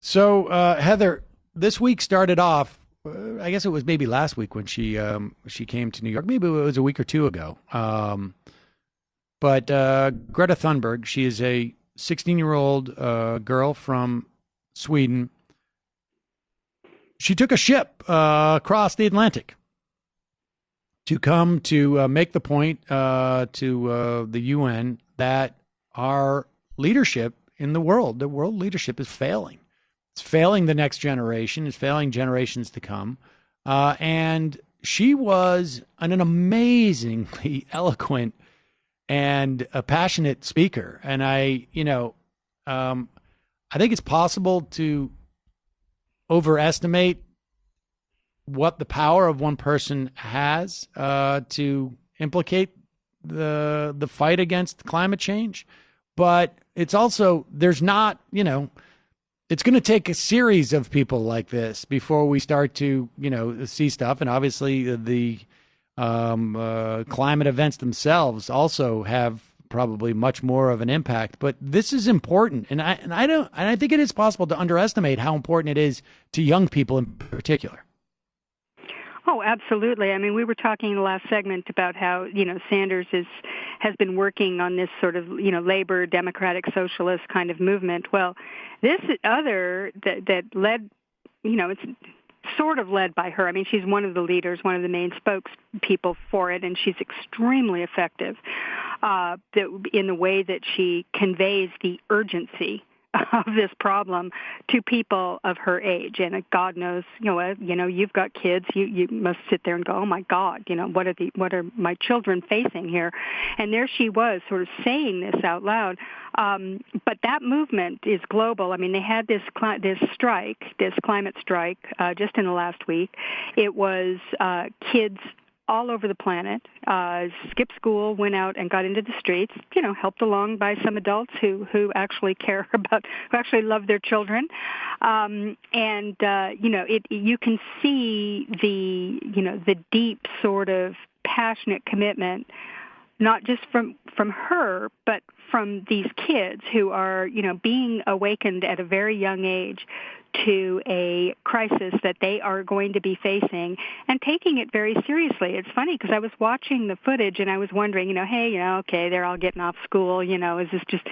So, Heather, this week started off. I guess it was maybe last week when she came to New York. Maybe it was a week or two ago. But Greta Thunberg, she is a 16-year-old girl from Sweden. She took a ship across the Atlantic to come to make the point to the UN that our leadership in the world leadership is failing. It's failing the next generation. It's failing generations to come. And she was an amazingly eloquent and a passionate speaker. And I think it's possible to overestimate what the power of one person has to implicate the fight against climate change. But it's also, there's not, it's going to take a series of people like this before we start to, see stuff. And obviously the climate events themselves also have probably much more of an impact. But this is important, and I think it is possible to underestimate how important it is to young people in particular. Oh, absolutely. I mean, we were talking in the last segment about how, Sanders has been working on this sort of, labor, democratic, socialist kind of movement. Well, this other that led, it's sort of led by her. I mean, she's one of the leaders, one of the main spokespeople for it, and she's extremely effective in the way that she conveys the urgency of this problem to people of her age. And God knows, you've got kids, you must sit there and go, oh my God, what are my children facing here? And there she was sort of saying this out loud. But that movement is global. I mean, they had this climate strike, just in the last week. It was kids all over the planet, skipped school, went out and got into the streets, helped along by some adults who actually care about, who actually love their children. You can see the deep sort of passionate commitment, not just from her, but from these kids who are, being awakened at a very young age to a crisis that they are going to be facing and taking it very seriously. It's funny because I was watching the footage and I was wondering, hey, okay, they're all getting off school, is this just,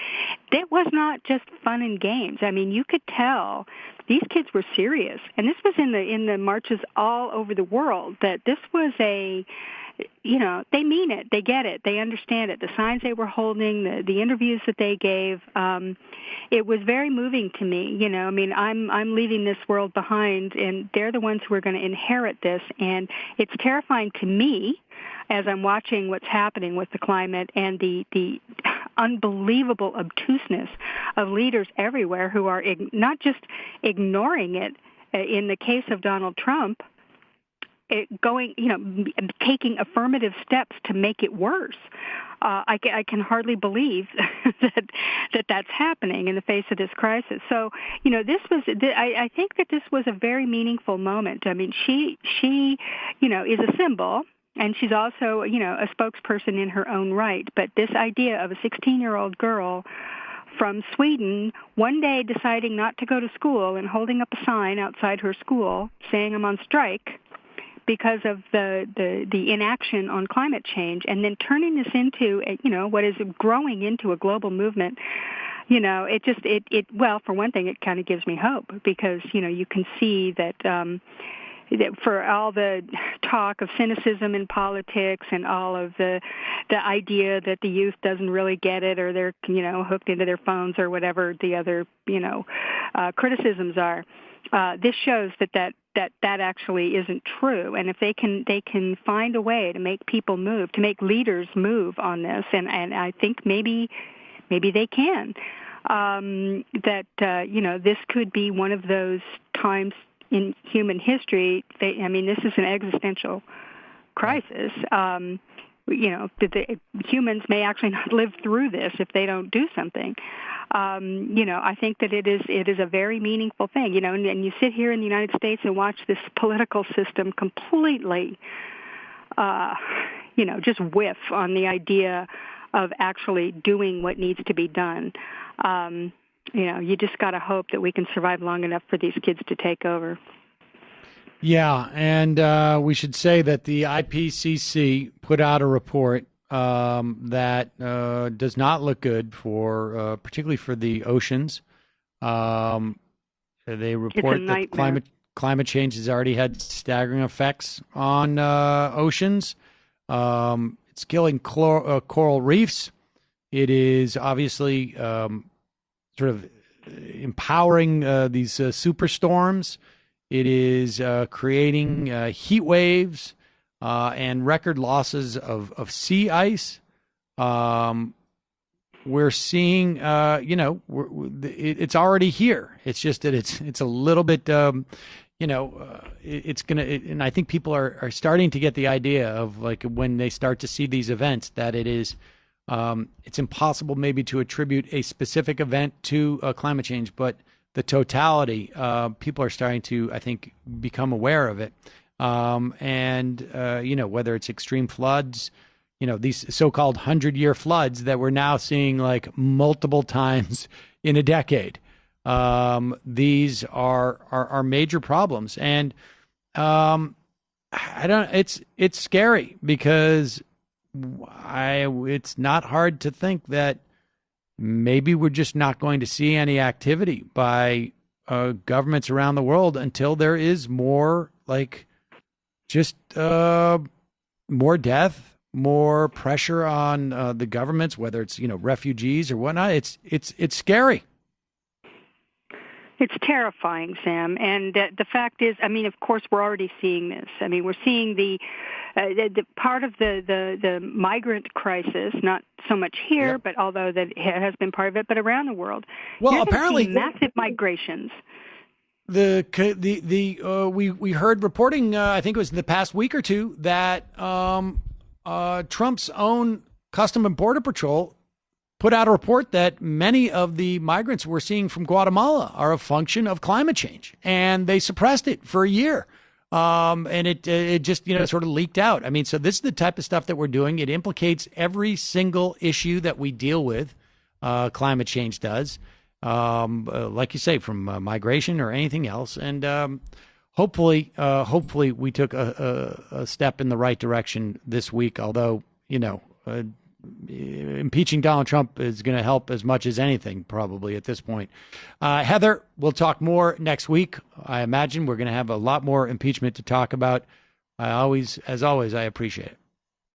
it was not just fun and games. I mean, you could tell these kids were serious. And this was in the marches all over the world, that this was they mean it, they get it, they understand it. The signs they were holding, the interviews that they gave, it was very moving to me. I mean, I'm leaving this world behind, and they're the ones who are going to inherit this, and it's terrifying to me as I'm watching what's happening with the climate and the unbelievable obtuseness of leaders everywhere who are not just ignoring it. In the case of Donald Trump, taking affirmative steps to make it worse. I can hardly believe that's happening in the face of this crisis. So, I think that this was a very meaningful moment. I mean, she is a symbol, and she's also, a spokesperson in her own right. But this idea of a 16-year-old girl from Sweden one day deciding not to go to school and holding up a sign outside her school saying, I'm on strike, because of the inaction on climate change, and then turning this into what is growing into a global movement. Well, for one thing, it kind of gives me hope, because you can see that for all the talk of cynicism in politics and all of the idea that the youth doesn't really get it, or they're hooked into their phones, or whatever the other criticisms are. This shows that actually isn't true, and if they can find a way to make people move, to make leaders move on this, and I think maybe they can. This could be one of those times in human history. This is an existential crisis. Humans may actually not live through this if they don't do something. I think that it is a very meaningful thing, and you sit here in the United States and watch this political system completely, just whiff on the idea of actually doing what needs to be done. You just got to hope that we can survive long enough for these kids to take over. Yeah, and we should say that the IPCC put out a report that does not look good for, particularly for the oceans. They report that climate change has already had staggering effects on oceans. It's killing coral reefs. It is obviously sort of empowering these superstorms. It is creating heat waves and record losses of sea ice. We're seeing, it's already here. It's just that it's a little bit, it's gonna. And I think people are starting to get the idea of, like, when they start to see these events, that it is, it's impossible maybe to attribute a specific event to climate change, but the totality, people are starting to, I think, become aware of it. Whether it's extreme floods, these so-called 100-year floods that we're now seeing like multiple times in a decade. These are major problems. And it's scary because it's not hard to think that maybe we're just not going to see any activity by governments around the world until there is more, like, just more death, more pressure on the governments, whether it's refugees or whatnot. It's scary. It's terrifying, Sam. And the fact is, of course, we're already seeing this. We're seeing the part of the migrant crisis, not so much here, Yep. but although that has been part of it, but around the world. Well, apparently massive migrations. We heard reporting, I think it was in the past week or two, that Trump's own Custom and Border Patrol put out a report that many of the migrants we're seeing from Guatemala are a function of climate change, and they suppressed it for a year. And it just, sort of leaked out. So this is the type of stuff that we're doing. It implicates every single issue that we deal with. Climate change does, like you say, from migration or anything else. And hopefully we took a step in the right direction this week. Although, impeaching Donald Trump is going to help as much as anything, probably, at this point. Heather, we'll talk more next week. I imagine we're going to have a lot more impeachment to talk about. As always, I appreciate it.